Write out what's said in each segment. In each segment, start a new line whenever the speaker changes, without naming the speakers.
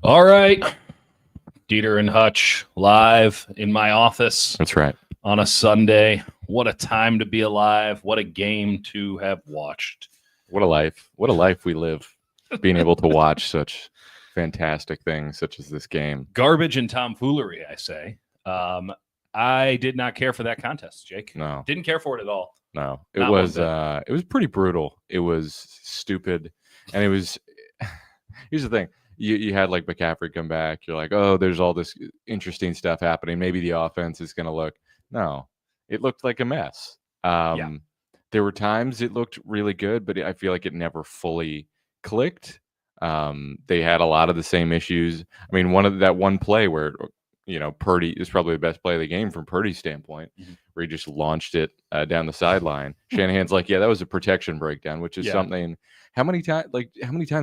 All right. Dieter and Hutch live in my office.
That's right.
On a Sunday. What a time to be alive. What a game to have watched.
What a life. What a life we live, being able to watch such fantastic things such as this game.
Garbage and tomfoolery, I say. I did not care for that contest, Jake.
No.
Didn't care for it at all.
No. It
Not
was pretty brutal. It was stupid. And it was here's the thing. You had like McCaffrey come back. You're like, oh, there's all this interesting stuff happening. Maybe the offense is going to look. No, it looked like a mess. There were times it looked really good, but I feel like it never fully clicked. They had a lot of the same issues. I mean, that one play where, Purdy is probably the best play of the game from Purdy's standpoint, where he just launched it down the sideline. Shanahan's like, yeah, that was a protection breakdown, which is something. How many times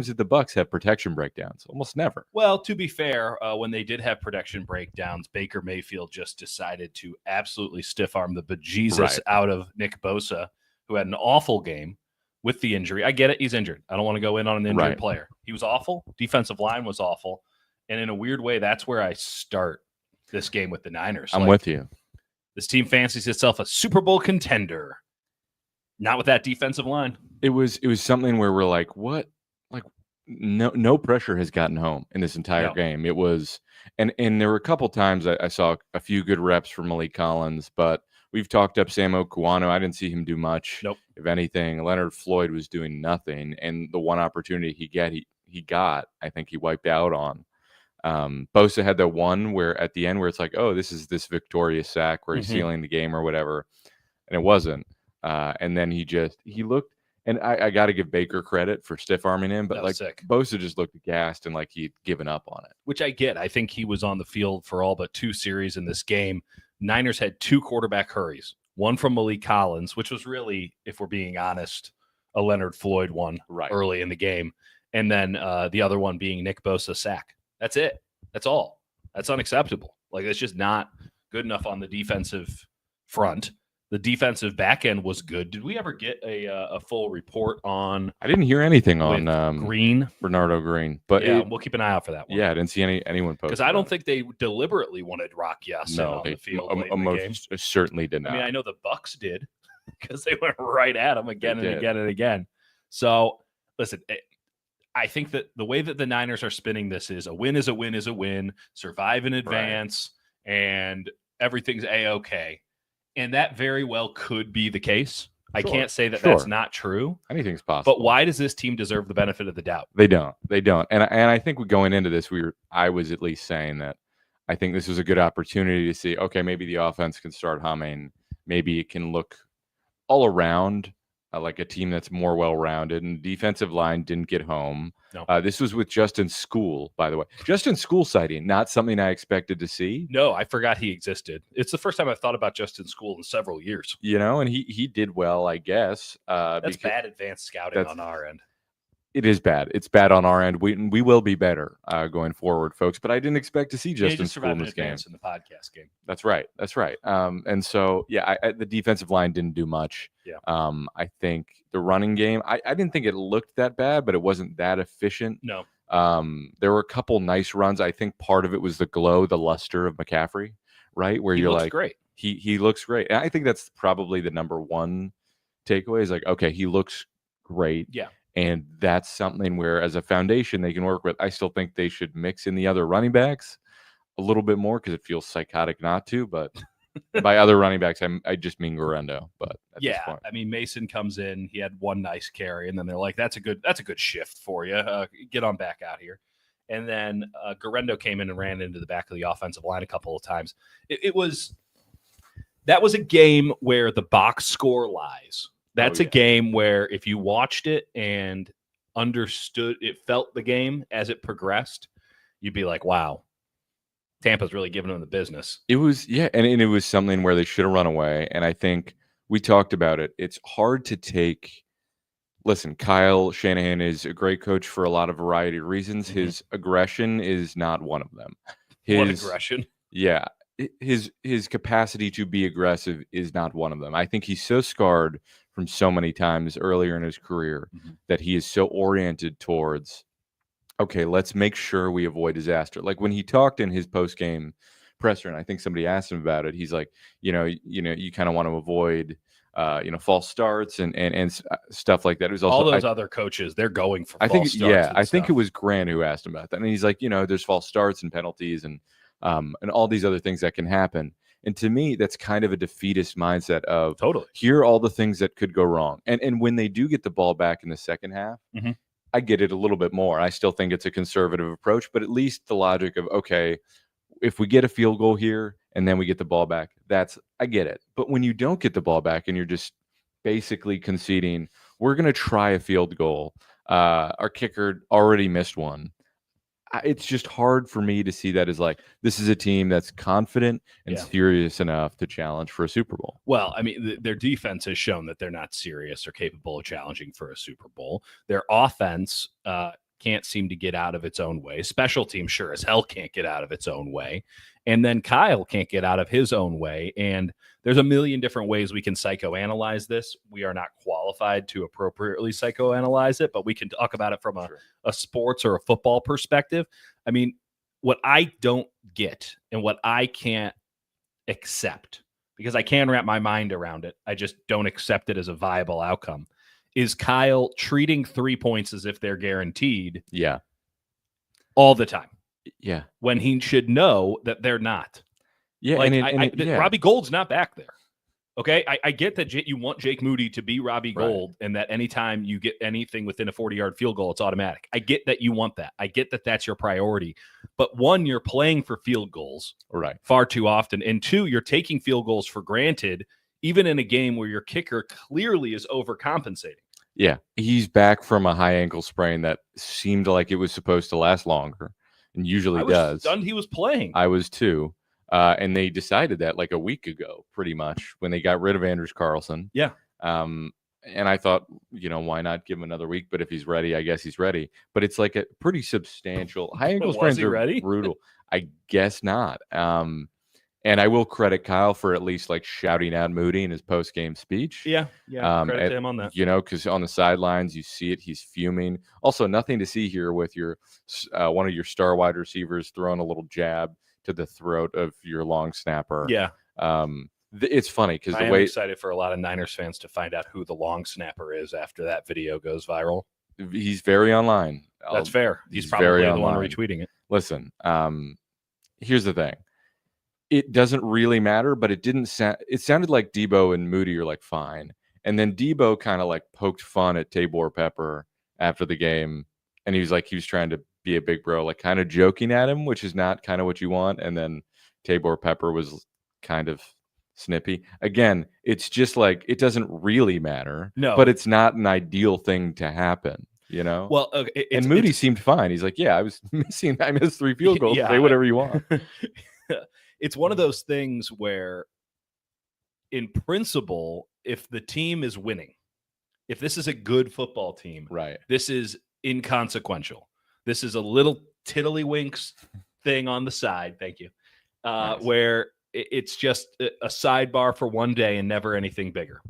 did the Bucs have protection breakdowns? Almost never.
Well, to be fair, when they did have protection breakdowns, Baker Mayfield just decided to absolutely stiff arm the bejesus out of Nick Bosa, who had an awful game with the injury. I get it. He's injured. I don't want to go in on an injured player. He was awful. Defensive line was awful. And in a weird way, that's where I start this game with the Niners.
I'm with you.
This team fancies itself a Super Bowl contender. Not with that defensive line.
It was something where we're like, what? Like, no pressure has gotten home in this entire game. It was, and there were a couple times I saw a few good reps from Malik Collins, but we've talked up Sam Okuano. I didn't see him do much.
Nope.
If anything, Leonard Floyd was doing nothing, and the one opportunity he got, I think he wiped out on. Bosa had the one where at the end where it's like, oh, this is this victorious sack where he's sealing the game or whatever, and it wasn't. And then he looked, and I got to give Baker credit for stiff arming him, but like Bosa just looked gassed and like he'd given up on it.
Which I get. I think he was on the field for all but two series in this game. Niners had two quarterback hurries, one from Malik Collins, which was really, if we're being honest, a Leonard Floyd one early in the game. And then the other one being Nick Bosa sack. That's it. That's all. That's unacceptable. Like, it's just not good enough on the defensive front. The defensive back end was good. Did we ever get a full report on?
I didn't hear anything on
Green,
Bernardo Green, but
we'll keep an eye out for that one.
Yeah, I didn't see anyone post
because I don't think they deliberately wanted Rock Yes on the field.
Certainly did not.
I mean, I know the Bucs did because they went right at him again and again and again. So listen, I think that the way that the Niners are spinning this is a win is a win is a win. Survive in advance, and everything's A-okay. And that very well could be the case. I can't say that that's not true.
Anything's possible.
But why does this team deserve the benefit of the doubt?
They don't. And I think going into this, I was at least saying that I think this was a good opportunity to see, okay, maybe the offense can start humming. Maybe it can look all around like a team that's more well-rounded, and the defensive line didn't get home.
No.
This was with Justin School, by the way. Justin School sighting, not something I expected to see.
No, I forgot he existed. It's the first time I've thought about Justin School in several years.
And he did well, I guess.
That's bad advanced scouting on our end.
It is bad. It's bad on our end. We will be better going forward, folks. But I didn't expect to see Justin School in this game.
In the podcast game.
That's right. And so, the defensive line didn't do much.
Yeah.
I think the running game, I didn't think it looked that bad, but it wasn't that efficient.
No.
There were a couple nice runs. I think part of it was the luster of McCaffrey, right? Where you're like,
great.
He looks great. And I think that's probably the number one takeaway is like, okay, he looks great.
Yeah.
And that's something where, as a foundation, they can work with. I still think they should mix in the other running backs a little bit more because it feels psychotic not to. But by other running backs, I just mean Guerrero. But at this point.
I mean, Mason comes in. He had one nice carry, and then they're like, "That's a good shift for you. Get on back out here." And then Guerrero came in and ran into the back of the offensive line a couple of times. That was a game where the box score lies. That's a game where if you watched it and understood, it felt the game as it progressed, you'd be like, wow, Tampa's really giving them the business.
It was, and it was something where they should have run away. And I think we talked about it. It's hard to take. Listen, Kyle Shanahan is a great coach for a lot of variety of reasons. Mm-hmm. His aggression is not one of them.
What aggression?
Yeah. His capacity to be aggressive is not one of them. I think he's so scarred from so many times earlier in his career that he is so oriented towards okay, let's make sure we avoid disaster. Like when he talked in his post game presser, and I think somebody asked him about it. He's like, you kind of want to avoid, false starts and stuff like that. It was
All
also,
those other coaches, they're going for
I
false
think,
starts.
yeah, I think it was Grant who asked him about that, and he's like, there's false starts and penalties and all these other things that can happen. And to me, that's kind of a defeatist mindset of
Totally.
here are all the things that could go wrong. And when they do get the ball back in the second half,
Mhm.
I get it a little bit more. I still think it's a conservative approach, but at least the logic of, okay, if we get a field goal here and then we get the ball back, I get it. But when you don't get the ball back and you're just basically conceding, we're going to try a field goal. Our kicker already missed one. It's just hard for me to see that as like, this is a team that's confident and serious enough to challenge for a Super Bowl.
Well, I mean, their defense has shown that they're not serious or capable of challenging for a Super Bowl. Their offense can't seem to get out of its own way. Special team sure as hell can't get out of its own way. And then Kyle can't get out of his own way. And there's a million different ways we can psychoanalyze this. We are not qualified to appropriately psychoanalyze it, but we can talk about it from a sports or a football perspective. I mean, what I don't get and what I can't accept, because I can wrap my mind around it, I just don't accept it as a viable outcome, is Kyle treating 3 points as if they're guaranteed all the time.
Yeah.
When he should know that they're not.
Yeah.
Like, Robbie Gould's not back there. Okay. I get that you want Jake Moody to be Robbie Gould and that anytime you get anything within a 40-yard field goal, it's automatic. I get that you want that. I get that that's your priority. But one, you're playing for field goals far too often. And two, you're taking field goals for granted, even in a game where your kicker clearly is overcompensating.
Yeah. He's back from a high ankle sprain that seemed like it was supposed to last longer. And usually does.
I was stunned he was playing.
I was too. And they decided that like a week ago, pretty much, when they got rid of Anders Carlson.
Yeah.
And I thought, why not give him another week? But if he's ready, I guess he's ready. But it's like a pretty substantial high ankle sprains are
ready?
Brutal. I guess not. And I will credit Kyle for at least like shouting out Moody in his post game speech.
Yeah. Credit to him on that.
Because on the sidelines you see it, he's fuming. Also, nothing to see here with your one of your star wide receivers throwing a little jab to the throat of your long snapper.
Yeah.
It's funny because
I'm excited for a lot of Niners fans to find out who the long snapper is after that video goes viral.
He's very online.
That's fair. He's probably the one retweeting it.
Listen, here's the thing. It doesn't really matter, but it didn't sound. It sounded like Debo and Moody are like fine, and then Debo kind of like poked fun at Tabor Pepper after the game, and he was trying to be a big bro, like kind of joking at him, which is not kind of what you want. And then Tabor Pepper was kind of snippy. Again, it's just like it doesn't really matter.
No,
but it's not an ideal thing to happen. Well, and Moody seemed fine. He's like, I missed 3 field goals. Say whatever you want.
It's one of those things where, in principle, if the team is winning, if this is a good football team, this is inconsequential. This is a little tiddlywinks thing on the side. Thank you. Nice. Where it's just a sidebar for one day and never anything bigger.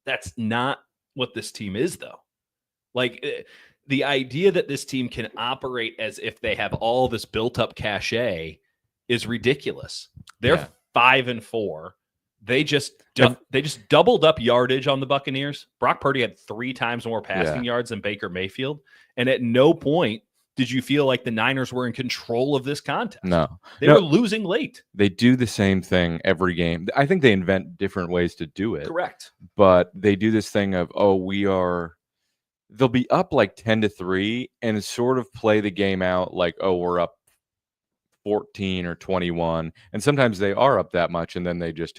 That's not what this team is, though. Like the idea that this team can operate as if they have all this built up cachet is ridiculous. They're 5-4. They just doubled up yardage on the Buccaneers. Brock Purdy had 3 times more passing yards than Baker Mayfield. And at no point did you feel like the Niners were in control of this contest.
No.
They were losing late.
They do the same thing every game. I think they invent different ways to do it.
Correct.
But they do this thing of, they'll be up like 10-3 and sort of play the game out like, we're up 14 or 21, and sometimes they are up that much, and then they just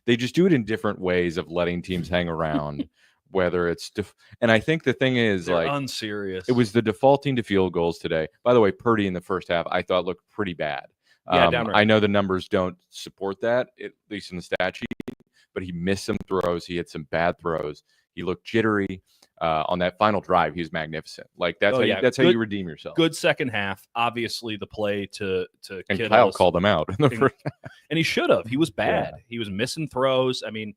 they just do it in different ways of letting teams hang around. Whether it's and I think the thing is,
they're unserious.
It was the defaulting to field goals today. By the way, Purdy in the first half I thought looked pretty bad.
Downright.
I know the numbers don't support that, at least in the stat sheet, but he missed some throws. He had some bad throws. He looked jittery. On that final drive, he was magnificent. Like that's how you redeem yourself.
Good second half. Obviously, the play to
and
Kittles,
Kyle called him out in the first,
and he should have. He was bad. He was missing throws. I mean,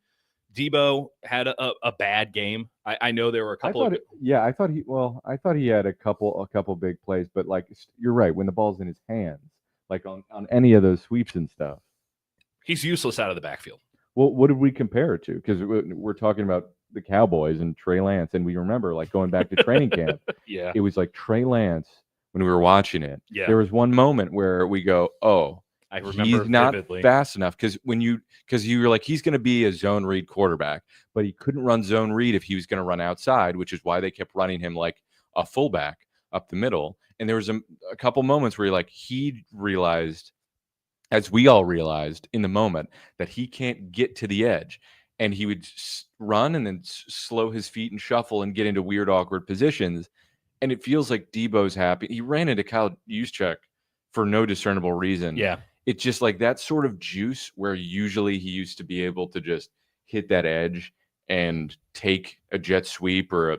Debo had a bad game. I know there were a couple.
I thought he had a couple big plays, but like you're right, when the ball's in his hands, like on any of those sweeps and stuff,
he's useless out of the backfield.
Well, what did we compare it to? Because we're talking about the Cowboys and Trey Lance, and we remember like going back to training camp.
Yeah,
it was like Trey Lance.
When we were watching it,
yeah,
there was one moment where we go, "Oh,
I remember
he's not
vividly.
fast enough." Because you were like, he's going to be a zone read quarterback, but he couldn't run zone read if he was going to run outside, which is why they kept running him like a fullback up the middle. And there was a couple moments where he realized, as we all realized in the moment, that he can't get to the edge, and he would run and then slow his feet and shuffle and get into weird, awkward positions. And it feels like Debo's happy. He ran into Kyle Juszczyk for no discernible reason.
Yeah.
It's just like that sort of juice where usually he used to be able to just hit that edge and take a jet sweep or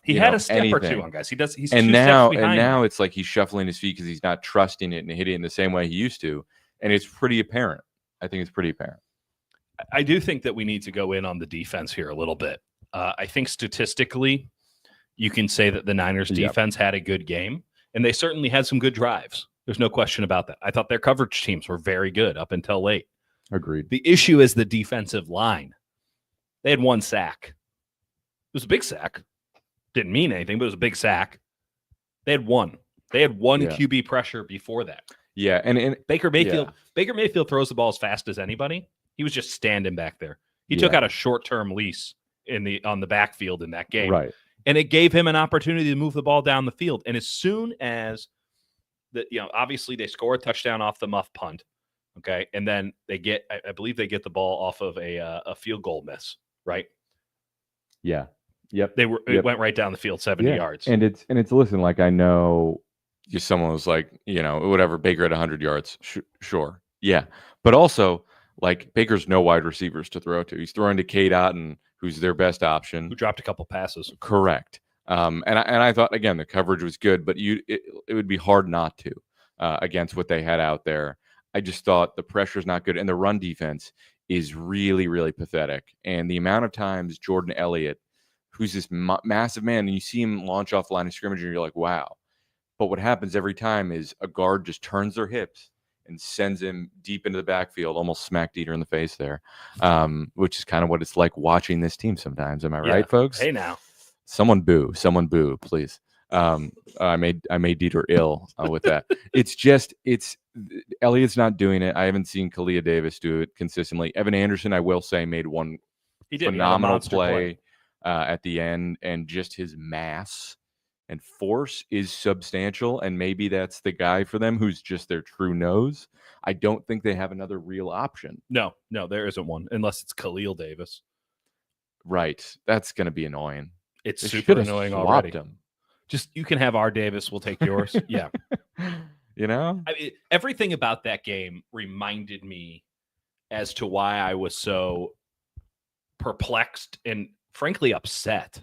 he had a step
anything.
or two on guys. He's
and
two
now
steps behind.
And now it's like he's shuffling his feet because he's not trusting it and hitting it in the same way he used to. And it's pretty apparent. I think it's pretty apparent.
I do think that we need to go in on the defense here a little bit. I think statistically, you can say that the Niners defense had a good game, and they certainly had some good drives. There's no question about that. I thought their coverage teams were very good up until late.
Agreed.
The issue is the defensive line. They had one sack. It was a big sack. Didn't mean anything, but it was a big sack. They had one. They had one QB pressure before that.
Yeah, and
Baker Mayfield throws the ball as fast as anybody. He was just standing back there. He took out a short-term lease on the backfield in that game.
Right.
And it gave him an opportunity to move the ball down the field. And as soon as obviously they score a touchdown off the muff punt. Okay. And then they get, I believe they get the ball off of a field goal miss, right?
Yeah. Yep.
It went right down the field, 70 yards.
And it's listen, like I know
someone was like, whatever, Baker at 100 yards. Sure. Yeah. But also, like, Baker's no wide receivers to throw to. He's throwing to Cade Otton, who's their best option.
Who dropped a couple passes.
Correct. And I thought, again, the coverage was good, but it would be hard not to against what they had out there. I just thought the pressure's not good, and the run defense is really, really pathetic. And the amount of times Jordan Elliott, who's this massive man, and you see him launch off the line of scrimmage, and you're like, wow. But what happens every time is a guard just turns their hips and sends him deep into the backfield, almost smack Dieter in the face there, which is kind of what it's like watching this team sometimes. Am I right, folks?
Hey, now.
Someone boo, please. I made Dieter ill with that. It's Elliott's not doing it. I haven't seen Kalia Davis do it consistently. Evan Anderson, I will say, made one phenomenal play at the end, and just his mass and force is substantial, and maybe that's the guy for them who's just their true nose. I don't think they have another real option.
No, there isn't one, unless it's Khalil Davis.
Right. That's going to be annoying.
It's super annoying already.
Him.
Just, you can have our Davis, we'll take yours. Yeah. Everything about that game reminded me as to why I was so perplexed and frankly upset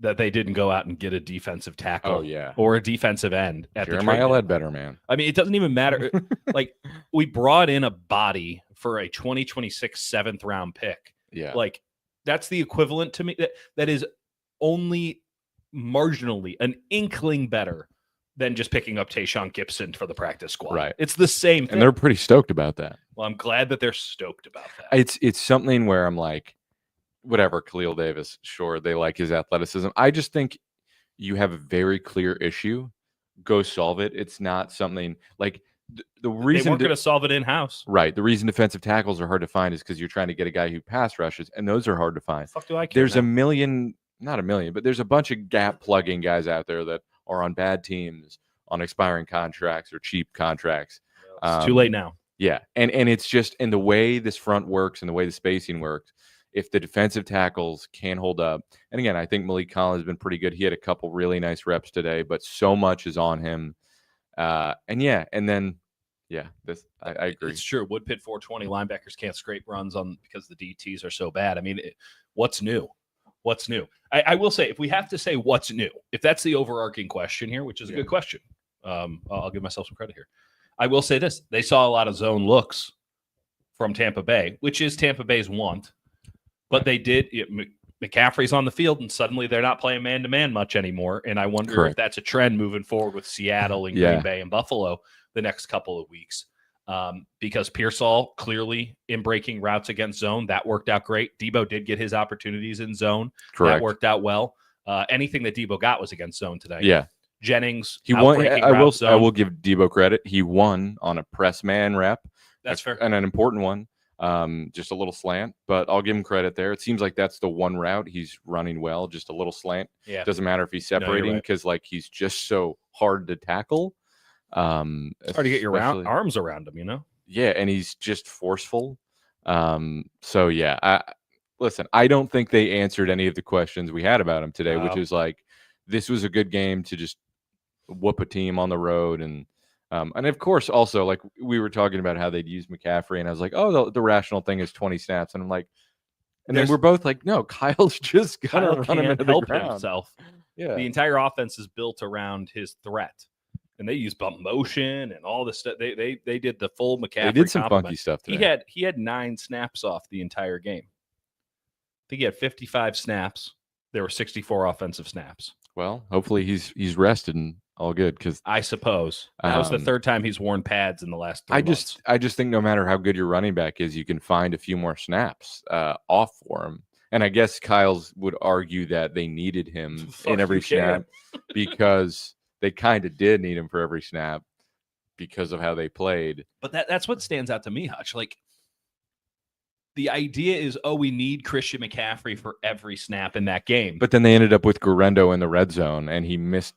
that they didn't go out and get a defensive tackle or a defensive end at
Jeremiah Ledbetter, man.
I mean, it doesn't even matter. Like, we brought in a body for a 2026 7th round pick.
Yeah.
Like, that's the equivalent to me. That is only marginally an inkling better than just picking up Tayshaun Gibson for the practice squad.
Right.
It's the same thing.
And they're pretty stoked about that.
Well, I'm glad that they're stoked about that.
It's something where I'm like, whatever, Khalil Davis, sure, they like his athleticism. I just think you have a very clear issue. Go solve it. It's not something like the reason
they weren't going to solve it in-house.
Right. The reason defensive tackles are hard to find is because you're trying to get a guy who pass rushes, and those are hard to find.
The fuck do I care?
There's a million, not a million, but there's a bunch of gap plugging guys out there that are on bad teams, on expiring contracts or cheap contracts.
It's too late now.
Yeah. And it's just in the way this front works and the way the spacing works, if the defensive tackles can hold up. And again, I think Malik Collins has been pretty good. He had a couple really nice reps today, but so much is on him. I agree.
It's true. Woodpit 420 linebackers can't scrape runs because the DTs are so bad. I mean, what's new? What's new? I will say, if we have to say what's new, if that's the overarching question here, which is a good question, I'll give myself some credit here. I will say this. They saw a lot of zone looks from Tampa Bay, which is Tampa Bay's want. But they did. McCaffrey's on the field, and suddenly they're not playing man-to-man much anymore. And I wonder if that's a trend moving forward with Seattle and Green Bay and Buffalo the next couple of weeks. Because Pearsall clearly in breaking routes against zone, that worked out great. Debo did get his opportunities in zone.
Correct.
That worked out well. Anything that Debo got was against zone today.
Yeah.
Jennings,
he won. I will give Debo credit. He won on a press man rep.
That's fair.
And an important one. Just a little slant, but I'll give him credit there. It seems like that's the one route he's running well, just a little slant.
Yeah.
Doesn't matter if he's separating because like he's just so hard to tackle.
It's hard to get your arms around him, you know?
Yeah, and he's just forceful. So yeah, listen, I don't think they answered any of the questions we had about him today, which is like this was a good game to just whoop a team on the road and of course, also, like we were talking about how they'd use McCaffrey, and I was like, oh, the rational thing is 20 snaps. And I'm like, and then we're both like, no, Kyle's just going to run him into the ground.
Himself.
Yeah.
The entire offense is built around his threat. And they use bump motion and all this stuff. They did the full McCaffrey.
They did some funky stuff today.
He had 9 snaps off the entire game. I think he had 55 snaps. There were 64 offensive snaps.
Well, hopefully he's rested and all good because
I suppose that was the third time he's worn pads in the last 3 months.
I just think no matter how good your running back is, you can find a few more snaps off for him. And I guess Kyle's would argue that they needed him in every snap because they kind of did need him for every snap because of how they played.
But that's what stands out to me, Hutch. Like the idea is, we need Christian McCaffrey for every snap in that game.
But then they ended up with Guerrero in the red zone, and he missed.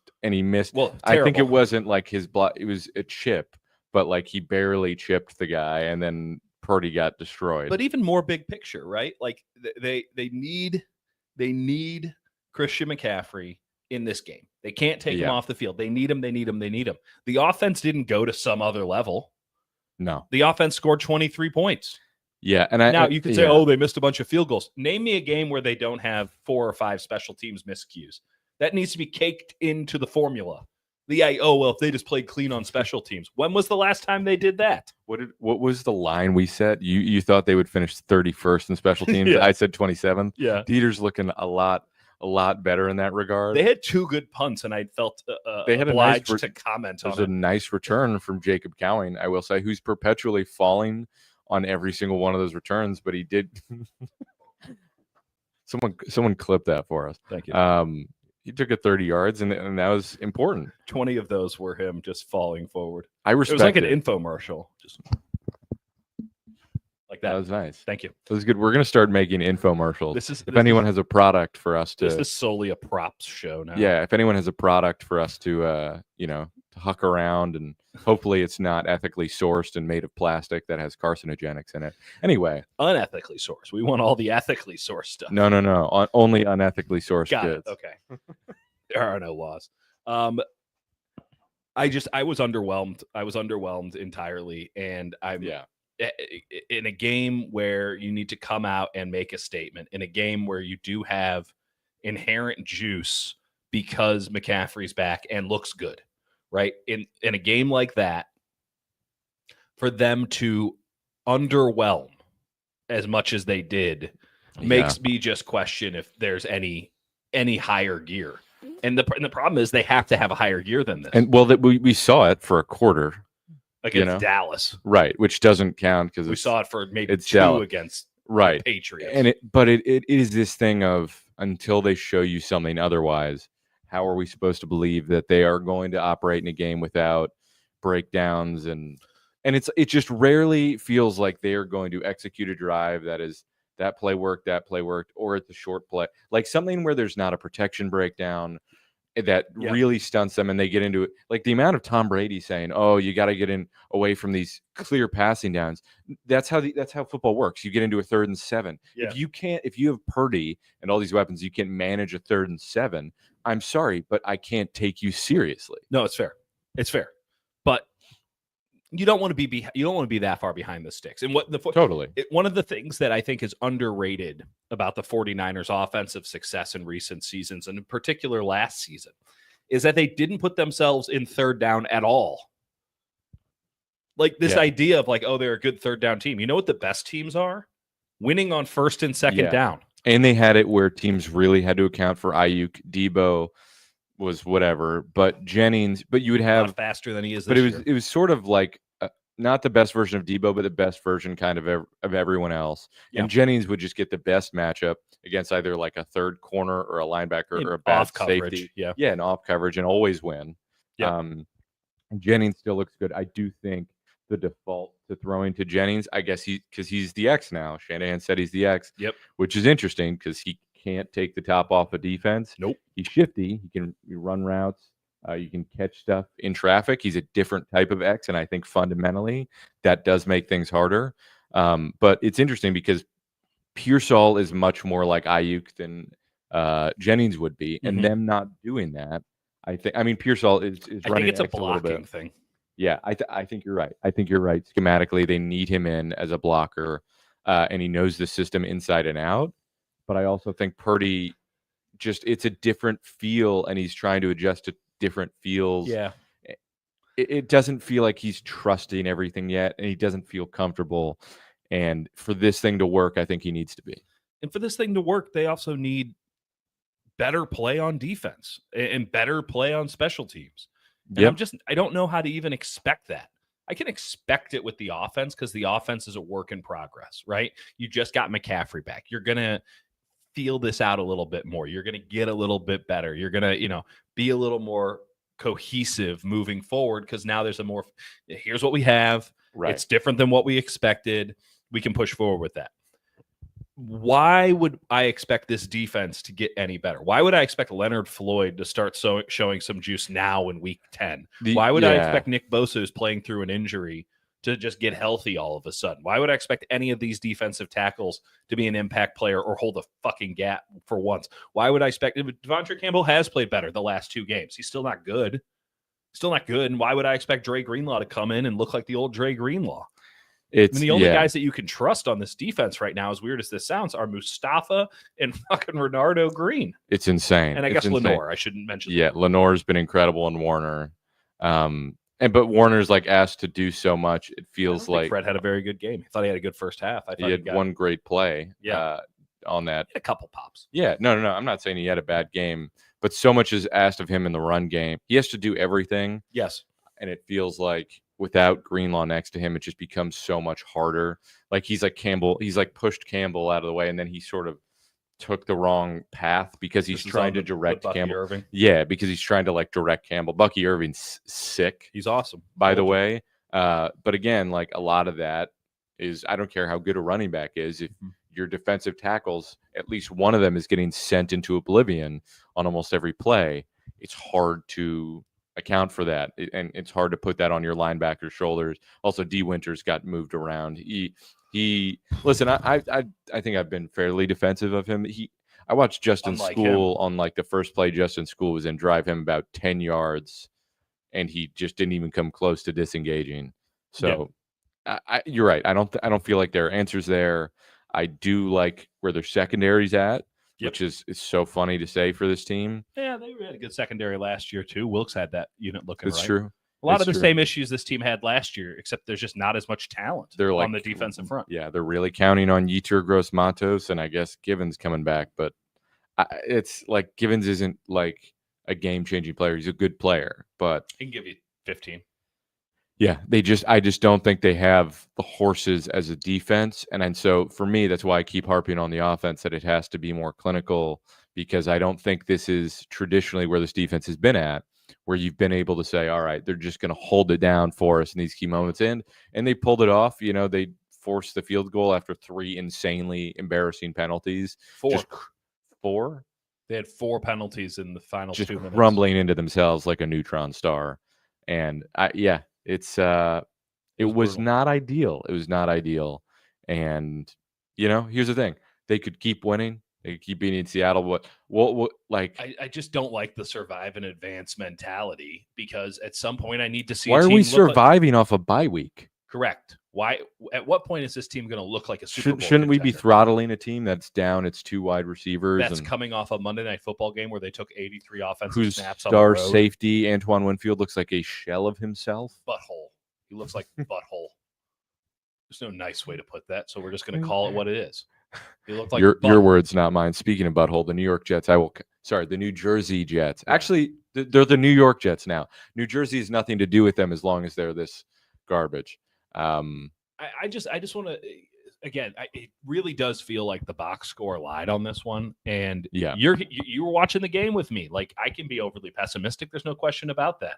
Well, I think it wasn't like his block; it was a chip, but like he barely chipped the guy, and then Purdy got destroyed.
But even more big picture, right? Like they need Christian McCaffrey in this game. They can't take him off the field. They need him. The offense didn't go to some other level.
No,
the offense scored 23 points.
Yeah, and
now you could say, they missed a bunch of field goals. Name me a game where they don't have 4 or 5 special teams miscues. That needs to be caked into the formula. If they just played clean on special teams. When was the last time they did that?
What was the line we set? You thought they would finish 31st in special teams. I said 27th.
Yeah,
Dieter's looking a lot better in that regard.
They had 2 good punts, and I felt
they had
obliged to comment on it.
There's a nice return from Jacob Cowing, I will say, who's perpetually falling on every single one of those returns, but he did. Someone clipped that for us.
Thank you.
He took it 30 yards, and that was important.
20 of those were him just falling forward.
I respect
it. Was like an infomercial. Just like that.
That was nice.
Thank you.
That was good. We're going to start making infomercials. If anyone has a product for us to...
This is solely a props show now.
Yeah, if anyone has a product for us to, to huck around, and hopefully it's not ethically sourced and made of plastic that has carcinogenics in it. Anyway.
Unethically sourced. We want all the ethically sourced stuff.
No. Only unethically sourced goods.
Okay. There are no laws. I was underwhelmed. I was underwhelmed entirely. And in a game where you need to come out and make a statement, in a game where you do have inherent juice because McCaffrey's back and looks good, right? In a game like that, for them to underwhelm as much as they did makes me just question if there's any higher gear. And the problem is they have to have a higher gear than this.
And we saw it for a quarter
against Dallas,
right? Which doesn't count because
we saw it for maybe 2
Dallas.
Against
right
Patriots.
And it is this thing of until they show you something otherwise, how are we supposed to believe that they are going to operate in a game without breakdowns and it just rarely feels like they are going to execute a drive that play worked, or at the short play, like something where there's not a protection breakdown that really stunts them and they get into it. Like the amount of Tom Brady saying, you got to get in away from these clear passing downs. That's how football works. You get into a 3rd and 7.
Yeah.
If you have Purdy and all these weapons, you can't manage a 3rd and 7. I'm sorry, but I can't take you seriously.
No, it's fair. But you don't want to be that far behind the sticks. And one of the things that I think is underrated about the 49ers offensive success in recent seasons, and in particular last season, is that they didn't put themselves in 3rd down at all. Like this idea of like, they're a good 3rd down team. You know what the best teams are? winning on first and second
Yeah.
down.
And they had it where teams really had to account for Ayuk. Debo was whatever, but Jennings. But you would have,
Not faster than he is
but
this year.
it was sort of like not the best version of Debo, but the best version kind of everyone else.
Yeah.
And Jennings would just get the best matchup against either like a third corner or a linebacker
In
or a bad
off coverage,
safety.
yeah.
Yeah, and off coverage and always win.
Yep.
Jennings still looks good. I do think the default to throwing
To Jennings, I guess because he's the X now. Shanahan said he's the X.
Yep.
Which is interesting because he can't take the top off of defense.
Nope.
he's shifty. He can run routes. You can catch stuff.
In traffic, he's a different type of X, and I think fundamentally that does make things harder. But it's interesting because Pearsall is much more like Ayuk than Jennings would be, and
Mhm.
them not doing that, I mean, Pearsall is
I
running
think it's a
X little
blocking
bit.
thing.
Yeah, I think you're right. I think you're right. Schematically, they need him in as a blocker, and he knows the system inside and out. But I also think Purdy, it's a different feel, and he's trying to adjust to different feels.
Yeah.
It doesn't feel like he's trusting everything yet, and he doesn't feel comfortable. And for this thing to work, I think he needs to be.
And for this thing to work, they also need better play on defense and better play on special teams. And I don't know how to even expect that. I can expect it with the offense because the offense is a work in progress, right? You just got McCaffrey back. You're going to feel this out a little bit more. You're going to get a little bit better. You're going to, be a little more cohesive moving forward because now there's here's what we have.
Right.
It's different than what we expected. We can push forward with that. Why would I expect this defense to get any better? Why would I expect Leonard Floyd to start showing some juice now in week 10? Why would I expect Nick Bosa, who's playing through an injury, to just get healthy all of a sudden? Why would I expect any of these defensive tackles to be an impact player or hold a fucking gap for once? Why would I expect Devontae Campbell has played better the last 2 games? He's still not good. And why would I expect Dre Greenlaw to come in and look like the old Dre Greenlaw? The only guys that you can trust on this defense right now, as weird as this sounds, are Mustafa and fucking Renardo Green.
It's insane.
And I guess Lenore, I shouldn't mention.
Yeah, Lenore's been incredible in Warner. But Warner's like asked to do so much. It feels like
Fred had a very good game. I thought he had a good first half. I thought
he had one great play. On that.
He had a couple pops.
Yeah, no. I'm not saying he had a bad game, but so much is asked of him in the run game. He has to do everything.
Yes.
And it feels like without Greenlaw next to him, it just becomes so much harder. Like he's like pushed Campbell out of the way, and then he sort of took the wrong path because he's trying to direct Campbell.
Irving.
Yeah, because he's trying to like direct Campbell. Bucky Irving's sick.
He's awesome,
by the way. But again, like a lot of that is, I don't care how good a running back is, if your defensive tackles, at least one of them is getting sent into oblivion on almost every play, it's hard to account for that, and it's hard to put that on your linebacker's shoulders. Also, D. Winters got moved around. He listen. I think I've been fairly defensive of him. I watched Justin School on like the first play. Justin School was in, drive him about 10 yards, and he just didn't even come close to disengaging. So, you're right. I don't feel like there are answers there. I do like where their secondary's at. Which is so funny to say for this team.
Yeah, they had a good secondary last year too. Wilkes had that unit looking right.
That's true.
A lot of the same issues this team had last year, except there's just not as much talent on the defensive front.
Yeah, they're really counting on Yetur Gross-Matos, and I guess Givens coming back. But it's like Givens isn't like a game-changing player. He's a good player, but
he can give you 15.
Yeah, I just don't think they have the horses as a defense. And so for me, that's why I keep harping on the offense, that it has to be more clinical, because I don't think this is traditionally where this defense has been at, where you've been able to say, all right, they're just going to hold it down for us in these key moments. And they pulled it off. They forced the field goal after 3 insanely embarrassing penalties. 4?
They had 4 penalties in the final 2 minutes.
Rumbling into themselves like a neutron star. And it was not ideal. It was not ideal. And, here's the thing. They could keep winning. They could keep beating Seattle. What
I just don't like the survive and advance mentality, because at some point I need to see.
Why are we surviving off a bye week?
Correct. Why? At what point is this team going to look like a Super Bowl
Shouldn't we
contender?
be throttling a team that's down its 2 wide receivers?
That's coming off a Monday Night Football game where they took 83 offensive
whose
snaps on
star
the road.
safety Antoine Winfield looks like a shell of himself.
Butthole. He looks like butthole. There's no nice way to put that, so we're just going to call it what it is. He looked like
your
butthole.
words, not mine. Speaking of butthole, the New York Jets. The New Jersey Jets.
Yeah.
Actually, they're the New York Jets now. New Jersey has nothing to do with them as long as they're this garbage.
I just want to again. It really does feel like the box score lied on this one, and
Yeah.
you were watching the game with me. Like I can be overly pessimistic. There's no question about that.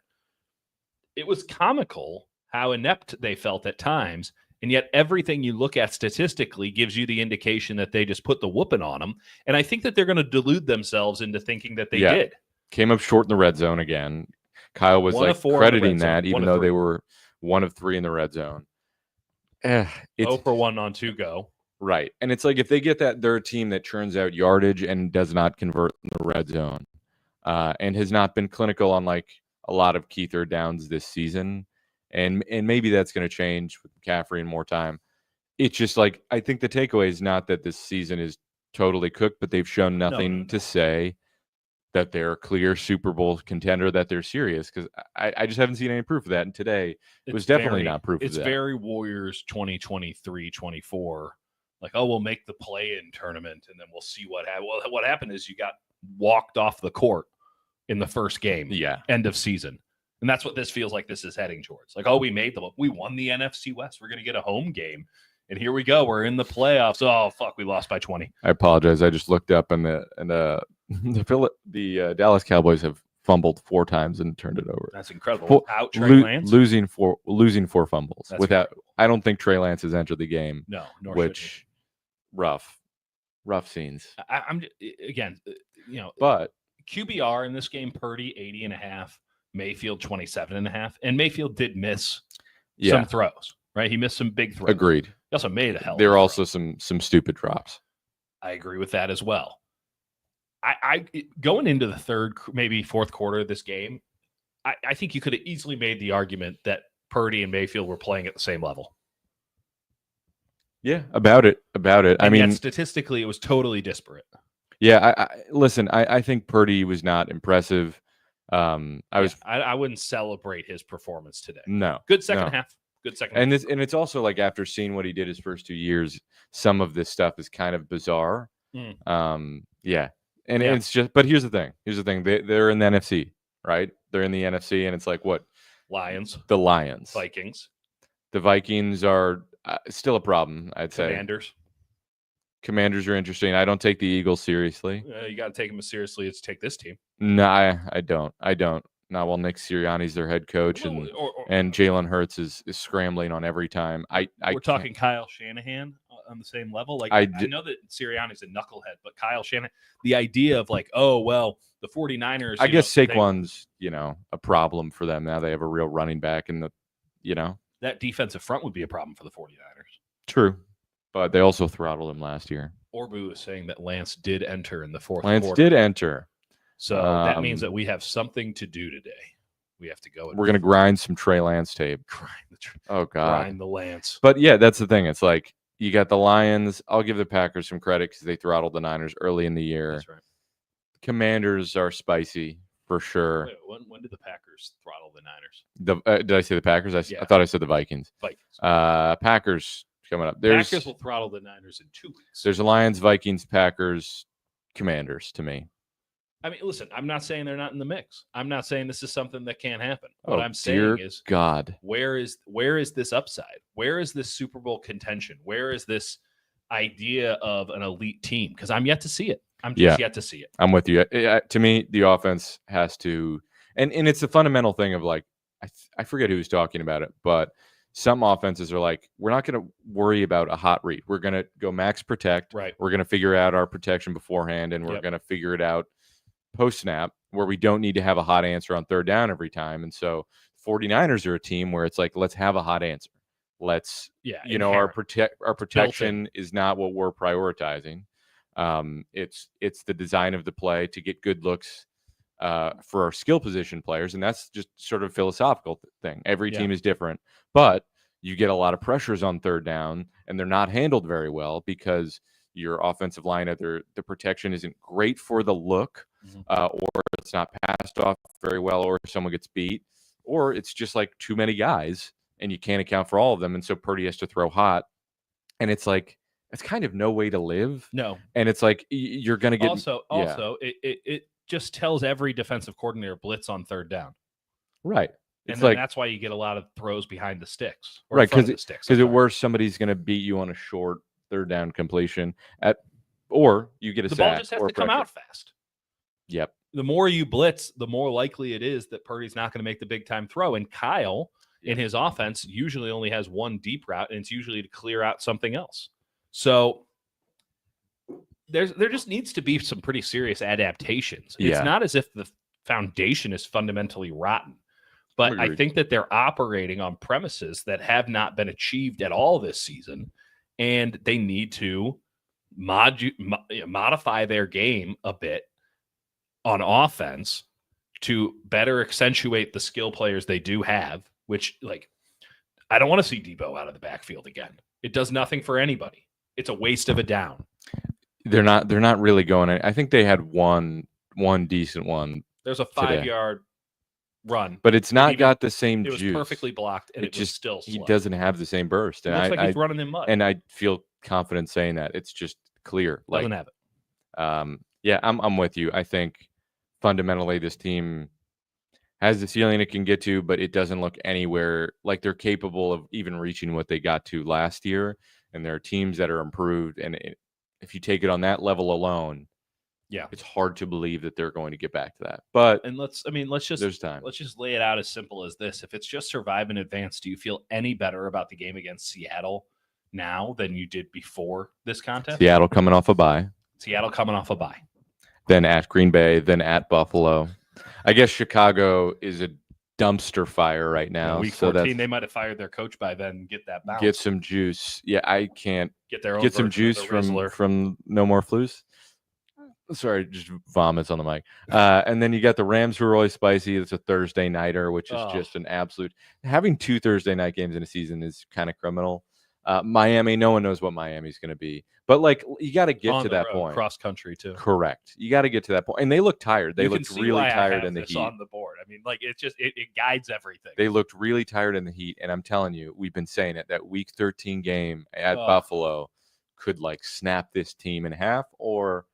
It was comical how inept they felt at times. And yet everything you look at statistically gives you the indication that they just put the whooping on them. And I think that they're going to delude themselves into thinking that they did.
Came up short in the red zone again. Kyle was
1
like
of 4 in the
crediting
red zone.
that,
1
even
of
though
3.
they were 1 of 3 in the red zone.
0 for 1 on 2 go.
Right. And it's like if they get that, they're a team that churns out yardage and does not convert in the red zone and has not been clinical on like a lot of key third downs this season. And maybe that's going to change with McCaffrey and more time. It's just like I think the takeaway is not that this season is totally cooked, but they've shown nothing to say that they're a clear Super Bowl contender, that they're serious, because I just haven't seen any proof of that. And today it was definitely not proof of that.
It's very Warriors 2023-24. Like, oh, we'll make the play-in tournament, and then we'll see what happened. Well, what happened is you got walked off the court in the first game.
Yeah.
End of season. And that's what this feels like this is heading towards. Like, oh, we won the NFC West. We're going to get a home game. And here we go. We're in the playoffs. Oh, fuck, we lost by 20.
I apologize. I just looked up, and the Dallas Cowboys have fumbled 4 times and turned it over.
That's incredible. Without Trey Lance?
Losing 4 fumbles.
That's
Without,
incredible.
I don't think Trey Lance has entered the game.
No, nor
which rough scenes.
I'm again,
but
QBR in this game, Purdy 80.5, Mayfield 27.5, and Mayfield did miss some throws. Right, he missed some big throws.
Agreed.
He also made a hell.
There are also some stupid drops.
I agree with that as well. I going into the third, maybe fourth quarter of this game, I think you could have easily made the argument that Purdy and Mayfield were playing at the same level.
Yeah, about it.
And
I mean,
yet statistically, it was totally disparate.
Yeah, listen. I think Purdy was not impressive. I
wouldn't celebrate his performance today.
No,
good second half. Good second half.
And it's also like after seeing what he did his first 2 years, some of this stuff is kind of bizarre. Yeah. And it's just, but here's the thing. They're in the NFC, right? They're in the NFC, and it's like what?
Lions.
The Lions.
Vikings.
The Vikings are still a problem, I'd say. Commanders are interesting. I don't take the Eagles seriously.
You got to take them as seriously as take this team.
No, I don't. Not while Nick Sirianni's their head coach and Jalen Hurts is scrambling on every time.
We're talking Kyle Shanahan on the same level. Like I know that Sirianni's a knucklehead, but Kyle Shanahan, the idea of like, oh well, the 49ers.
I guess Saquon's a problem for them now. They have a real running back, and
that defensive front would be a problem for the 49ers.
True, but they also throttled him last year.
Orbu is saying that Lance did enter in the fourth
quarter.
Lance
did enter.
So that means that we have something to do today. We have to go.
We're going to grind some Trey Lance tape. Oh, God.
Grind the Lance.
But, yeah, that's the thing. It's like you got the Lions. I'll give the Packers some credit because they throttled the Niners early in the year.
That's right.
Commanders are spicy for sure.
Wait, when did the Packers throttle the Niners?
Did I say the Packers? I thought I said the Vikings. Packers coming up.
Packers will throttle the Niners in 2 weeks.
There's Lions, Vikings, Packers, Commanders to me.
I mean, listen, I'm not saying they're not in the mix. I'm not saying this is something that can't happen. What I'm saying is,
God,
where is this upside? Where is this Super Bowl contention? Where is this idea of an elite team? Because I'm yet to see it. I'm just yet to see it.
I'm with you. To me, the offense has to, and it's the fundamental thing of like, I forget who was talking about it, but some offenses are like, we're not going to worry about a hot read. We're going to go max protect.
Right.
We're going to figure out our protection beforehand, and we're going to figure it out post snap, where we don't need to have a hot answer on third down every time. And so 49ers are a team where it's like, let's have a hot answer. Let's, our protection is not what we're prioritizing. It's the design of the play to get good looks for our skill position players. And that's just sort of a philosophical thing. Every team is different, but you get a lot of pressures on third down, and they're not handled very well because your offensive line, either the protection isn't great for the look, or it's not passed off very well, or someone gets beat, or it's just like too many guys and you can't account for all of them. And so Purdy has to throw hot. And it's like, it's kind of no way to live.
No.
And it's like, you're going to get.
Also, it just tells every defensive coordinator blitz on third down.
Right.
And
It's
then
like,
that's why you get a lot of throws behind the sticks. Or
right.
Because
at worst, somebody's going to beat you on a short third down completion or you get a
the
sack.
ball just has
or
to come
pressure.
out fast.
Yep.
The more you blitz, the more likely it is that Purdy's not going to make the big time throw. And Kyle, in his offense, usually only has one deep route, and it's usually to clear out something else. So there just needs to be some pretty serious adaptations. It's not as if the foundation is fundamentally rotten, but I think that they're operating on premises that have not been achieved at all this season, and they need to modify their game a bit on offense to better accentuate the skill players they do have, which, like, I don't want to see Debo out of the backfield again. It does nothing for anybody. It's a waste of a down.
They're not really going. I think they had one decent one.
There's a 5-yard run,
but it's not got the same juice.
It was perfectly blocked, and it was still slow.
He doesn't have the same burst. And
it looks like he's running in mud.
And I feel confident saying that. It's just clear.
Doesn't have it.
Yeah, I'm with you. I think fundamentally this team has the ceiling it can get to, but it doesn't look anywhere like they're capable of even reaching what they got to last year. And there are teams that are improved. And if you take it on that level alone, it's hard to believe that they're going to get back to that. But
let's just
there's time.
Let's just lay it out as simple as this. If it's just survive and advance, do you feel any better about the game against Seattle now than you did before this contest?
Seattle coming off a bye. Then at Green Bay, then at Buffalo. I guess Chicago is a dumpster fire right now.
Week 14, they might have fired their coach by then. Get that bounce.
Get some juice. Yeah, I can't
get
some juice from No More Flus. Sorry, just vomits on the mic. And then you got the Rams, who are always spicy. It's a Thursday nighter, which is just an absolute. Having 2 Thursday night games in a season is kind of criminal. Miami, no one knows what Miami's going to be, but like you got to get to that point.
Cross country too.
Correct. You got to get to that point, and they look tired. They looked really tired in the heat.
On the board, I mean, like it guides everything.
They looked really tired in the heat, and I'm telling you, we've been saying it. That Week 13 game at Buffalo could like snap this team in half, or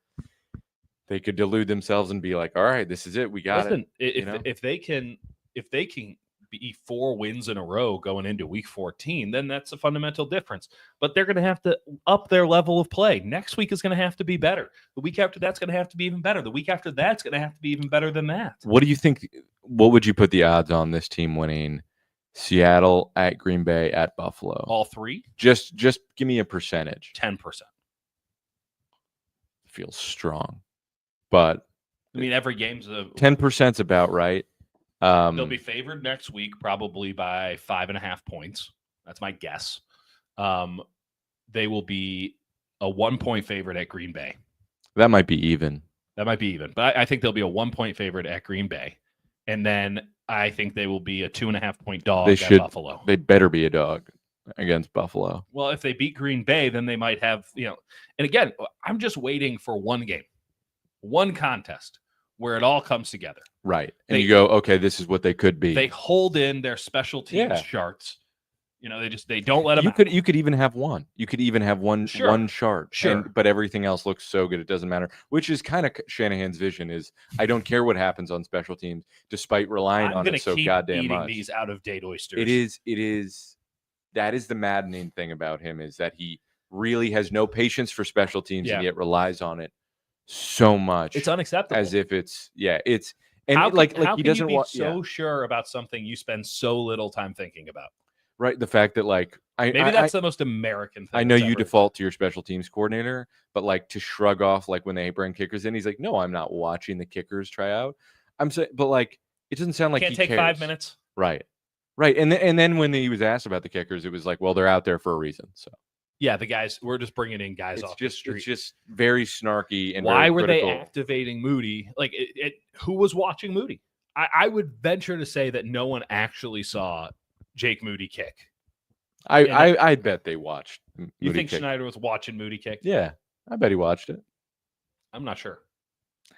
they could delude themselves and be like, "All right, this is it. We got it."
If they can be 4 wins in a row going into Week 14, then that's a fundamental difference. But they're going to have to up their level of play. Next week is going to have to be better. The week after that's going to have to be even better. The week after that's going to have to be even better than that.
What do you think? What would you put the odds on this team winning? Seattle, at Green Bay, at Buffalo.
All 3?
Just give me a percentage.
10%.
Feels strong, but
I mean, every game's
10%'s about right.
They'll be favored next week, probably by 5.5 points. That's my guess. They will be a 1-point favorite at Green Bay.
That might be even.
But I think they'll be a 1-point favorite at Green Bay. And then I think they will be a 2.5-point dog at Buffalo.
They better be a dog against Buffalo.
Well, if they beat Green Bay, then they might have, and again, I'm just waiting for one game, one contest where it all comes together.
Right. And you go, okay, this is what they could be.
They hold in their special teams charts. They don't let them
You could even have one. You could even have one chart.
Sure.
But everything else looks so good it doesn't matter. Which is kind of Shanahan's vision is I don't care what happens on special teams, despite relying on it so goddamn much.
These out of date oysters.
It is that is the maddening thing about him is that he really has no patience for special teams and yet relies on it so much.
It's unacceptable.
As if it's and
how
he doesn't
want so sure about something you spend so little time thinking about.
Right, the fact that
maybe that's the most American thing.
I know you default to your special teams coordinator, but to shrug off when they bring kickers in, he's like, "No, I'm not watching the kickers try out." I'm saying, but it doesn't sound like
he take
cares.
5 minutes.
Right, and then when he was asked about the kickers, it was like, "Well, they're out there for a reason." So
yeah, the guys, we're just bringing in guys off the street.
It's just very snarky and
why
very
were
critical.
they activating Moody? Who was watching Moody? I would venture to say that no one actually saw Jake Moody kick.
I bet they watched.
You think Schneider was watching Moody kick?
Yeah, I bet he watched it.
I'm not sure.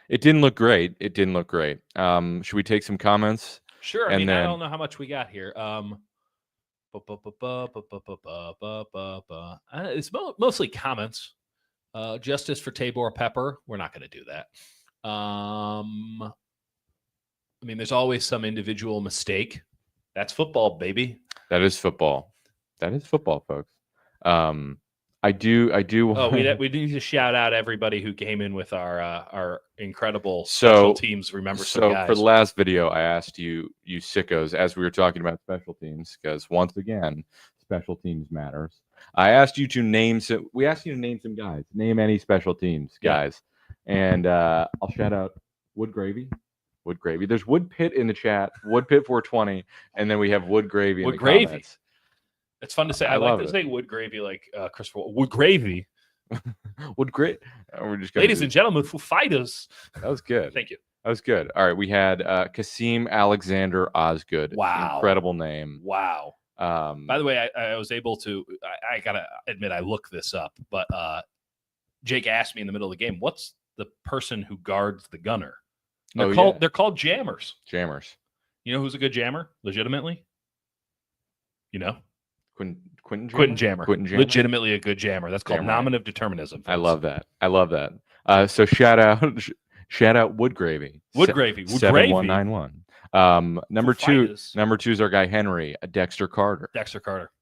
It didn't look great. Should we take some comments?
Sure. I don't know how much we got here. It's mostly comments. Justice for Tabor Pepper. We're not going to do that. I mean, there's always some individual mistake. That's football, baby.
That is football. That is football, folks. I do.
Oh, we need to shout out everybody who came in with our incredible special teams. Remember some guys.
For the last video, I asked you sickos, as we were talking about special teams, because once again, special teams matters. I asked you to name some. We asked you to name some guys. Name any special teams guys, and I'll shout out Wood Gravy. Wood Gravy. There's Wood Pit in the chat. Wood Pit 420, and then we have Wood Gravy in the comments.
It's fun to say. I like to say Wood Gravy, like Christopher. Wood Gravy.
Wood Grit. We're just
ladies and gentlemen, Foo Fighters.
That was good.
Thank you.
That was good. All right, we had Kasim Alexander Osgood.
Wow,
incredible name.
Wow. By the way, I was able to. I gotta admit, I looked this up, but Jake asked me in the middle of the game, "What's the person who guards the gunner?" They're called jammers.
Jammers.
You know who's a good jammer? Legitimately. You know.
Quentin Jammer.
Legitimately a good jammer. That's called nominative determinism. Folks.
I love that. So shout out Wood Gravy.
Wood Gravy.
7191. Number two is our guy Henry, Dexter Carter.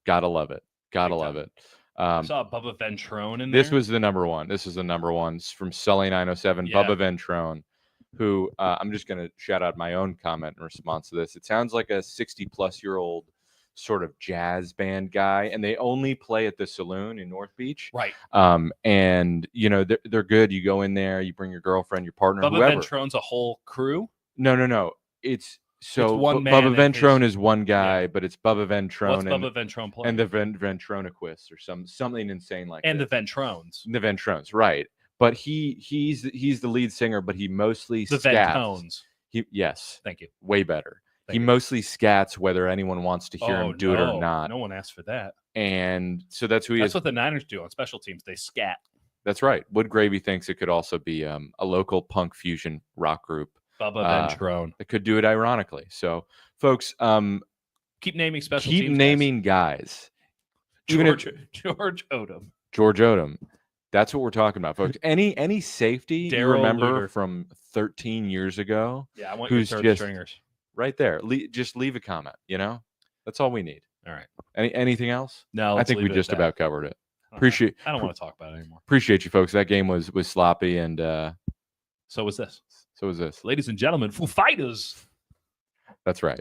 Gotta love it.
I saw Bubba Ventrone in
there. This was the number one. It's from Sully 907. Yeah. Bubba Ventrone, who I'm just gonna shout out my own comment in response to this. It sounds like a 60-plus-year-old sort of jazz band guy, and they only play at the Saloon in North Beach,
right?
And you know they're good. You go in there, you bring your girlfriend, your partner,
Bubba
whoever.
Ventrone's a whole crew.
No. It's one man. Bubba Ventrone is one guy, but it's Bubba Ventrone.
What's Bubba Ventrone playing?
And the Ventronequists or something insane like that.
And the Ventrones.
The Ventrones, right? But he's the lead singer, but he mostly
the
scats.
Ventones.
Yes,
thank you.
Way better. He mostly scats whether anyone wants to hear him do it or not.
No one asked for that.
And so that's who he is.
That's what the Niners do on special teams. They scat.
That's right. Wood Gravy thinks it could also be a local punk fusion rock group.
Bubba Ventrone.
That could do it ironically. So, folks,
keep naming special
teams.
Keep
naming guys.
George Odom.
George Odom. That's what we're talking about, folks. Any safety you remember from 13 years ago?
Yeah, I want your third stringers.
Right there. Just leave a comment, you know? That's all we need.
All right.
Anything else?
No,
I think we just about covered it.
I don't want to talk about it anymore.
Appreciate you, folks. That game was sloppy, and
so was this.
Ladies
and gentlemen, Foo Fighters.
That's right.